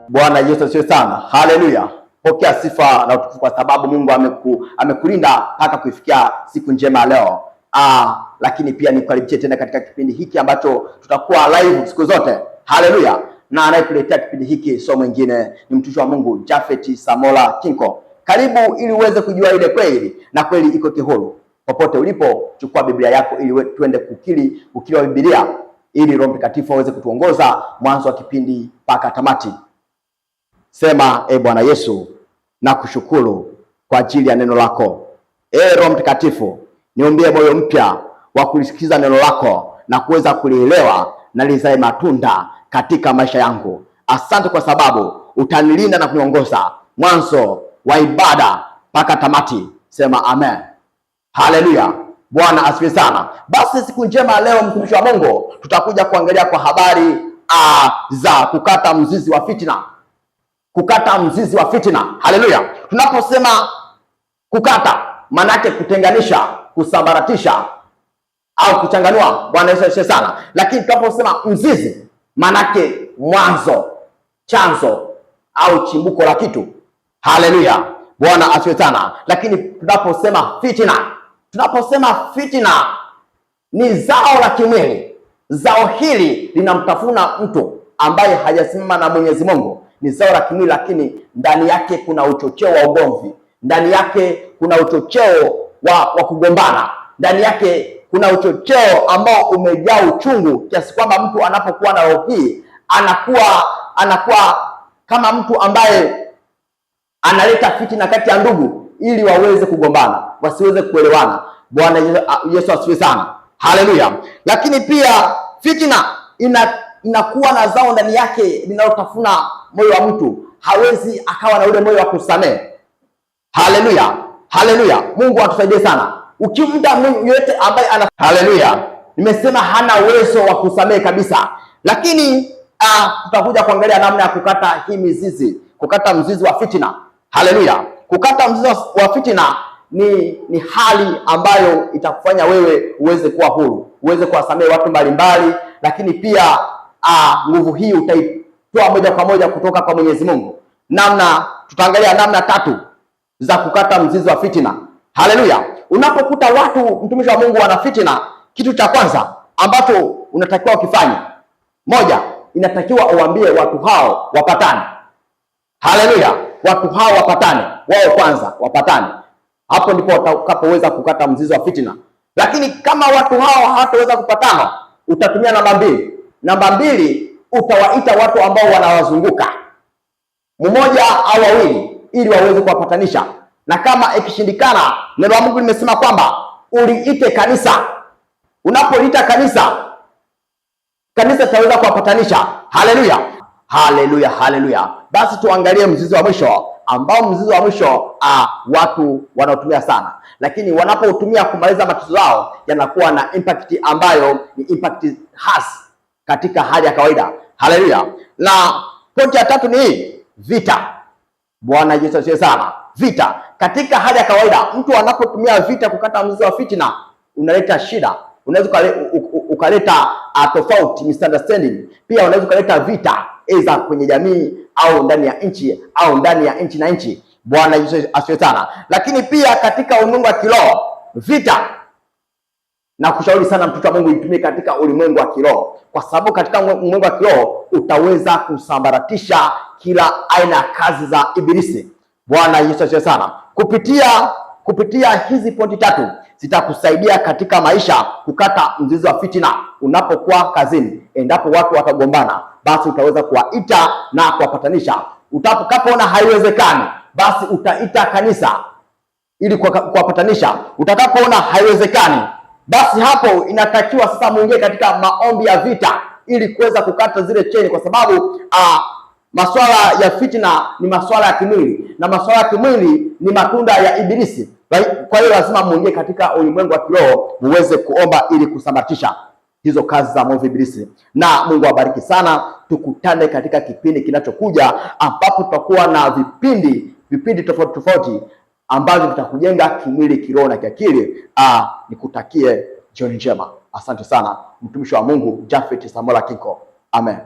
Bwana Yesu asifiwe sana. Haleluya. Pokea sifa na utukufu kwa sababu Mungu amekulinda mpaka kuifikia siku njema leo. Lakini pia nikukaribishe tena katika kipindi hiki ambacho tutakuwa live siku zote. Haleluya. Na anayekuletea kipindi hiki sio mwingine ni mtumishi wa Mungu Japhet Samola Kinko. Karibu ili uweze kujua ile kweli, na kweli iko kihuru. Popote ulipo, chukua Biblia yako ili tuende ukili wa Biblia, ili Roho Mtakatifu aweze kutuongoza mwanzo wa kipindi mpaka tamati. Sema, Bwana Yesu, nakushukuru kwa ajili ya neno lako. Roho Mtakatifu, niumbie moyo mpya wa kulisikiza neno lako na kuweza kulielewa na lizae matunda katika maisha yangu. Asante kwa sababu utanilinda na kuniongoza mwanzo wa ibada mpaka tamati. Sema amen. Haleluya. Bwana asifiwe sana. Basi siku njema leo, mtumishi wa Mungu, tutakuja kuangalia kwa habari za kukata mzizi wa fitina. Kukata mzizi wa fitina. Haleluya. Tunaposema kukata, maana yake kutenganisha, kusambaratisha au kuchanganua. Bwana Yesu asifiwe sana. Lakini tunaposema mzizi, maana yake mwanzo, chanzo au chimbuko la kitu. Haleluya. Bwana asifiwe sana. Lakini tunaposema fitina ni zao la kimwili. Zao hili linamtafuna mtu ambaye hajasimama na Mwenyezi Mungu. Ni zao la kimwili, lakini ndani yake kuna uchocheo wa ugomvi, ndani yake kuna uchocheo wa kugombana, ndani yake kuna uchocheo ambao umejaa uchungu, kiasi kwamba mtu anapokuwa na roho hii anakuwa kama mtu ambaye analeta fitina kati ya ndugu ili waweze kugombana, wasiweze kuelewana. Bwana Yesu asifiwe sana. Haleluya. Lakini pia fitina inakuwa na zao ndani yake linalotafuna moyo wa mtu. Hawezi akawa na ule moyo wa kusamehe. Haleluya. Haleluya. Mungu atusaidie sana. Ukimta yote ambaye haleluya, nimesema hana uwezo wa kusamehe kabisa. Lakini tutakuja kuangalia namna ya kukata hii mizizi, kukata mzizi wa fitina. Haleluya. Kukata mzizi wa fitina ni hali ambayo itakufanya wewe uweze kuwa huru, uweze kuwasamehe watu mbalimbali, lakini pia nguvu hii utaitoa moja kwa moja kutoka kwa Mwenyezi Mungu. Tutaangalia namna 3 za kukata mzizi wa fitina. Haleluya. Unapokuta watu, mtumishi wa Mungu, wana fitina, kitu cha kwanza ambacho unatakiwa ukifanye, moja, inatakiwa uambie watu hao wapatane. Haleluya. Watu hao wapatane, wao kwanza wapatane. Hapo ndipo utakapoweza kukata mzizi wa fitina. Lakini kama watu hao hawataweza kupatana, utatumia namba 2. Namba 2, utawaita watu ambao wanawazunguka, mmoja au wawili, ili waweze kuwapatanisha. Na kama ikishindikana, neno la Mungu limesema kwamba uliite kanisa. Unapoliita kanisa itaweza kuwapatanisha. Haleluya. Haleluya. Haleluya. Basi tuangalie mzizi wa mwisho, ambao mzizi wa mwisho watu wanaotumia sana, lakini wanapoutumia kumaliza matatizo yao yanakuwa na impact ambayo ni impact hasi katika hali ya kawaida. Haleluya. Na pointi ya 3 ni vita. Bwana Yesu asifiwe sana. Vita katika hali ya kawaida, mtu anapotumia vita kukata mzizi wa fitina, unaleta shida. Unaweza ukaleta tofauti, misunderstanding. Pia unaweza ukaleta vita aidha kwenye jamii au ndani ya nchi au ndani ya nchi na nchi. Bwana Yesu asifiwe sana. Lakini pia katika ulimwengu wa kiroho, vita, na kushauri sana mtoto wa Mungu itumie katika ulimwengu wa kiroho, kwa sababu katika ulimwengu wa kiroho utaweza kusambaratisha kila aina ya kazi za ibilisi. Bwana Yesu asifiwe sana. Kupitia hizi pointi 3 zitakusaidia katika maisha kukata mzizi wa fitina. Unapokuwa kazini, endapo watu watagombana, basi utaweza kuwaita na kuwapatanisha. Utakapoona haiwezekani, basi utaita kanisa ili kuwapatanisha. Utakapoona haiwezekani, basi hapo inatakiwa sasa muingie katika maombi ya vita ili kuweza kukata zile cheni, kwa sababu masuala ya fitina ni masuala ya kimwili, na masuala ya kimwili ni matunda ya ibilisi. Kwa hiyo lazima muingie katika ulimwengu wa kiroho muweze kuomba ili kusambaratisha hizo kazi za mwovu ibilisi. Na Mungu awabariki sana. Tukutane katika kipindi kinachokuja, ambapo tutakuwa na vipindi tofauti ambavyo vitakujenga kimwili, kiroho na kiakili. Nikutakie jioni njema. Asante sana. Mtumishi wa Mungu Japhet Samola Kinko. Amen.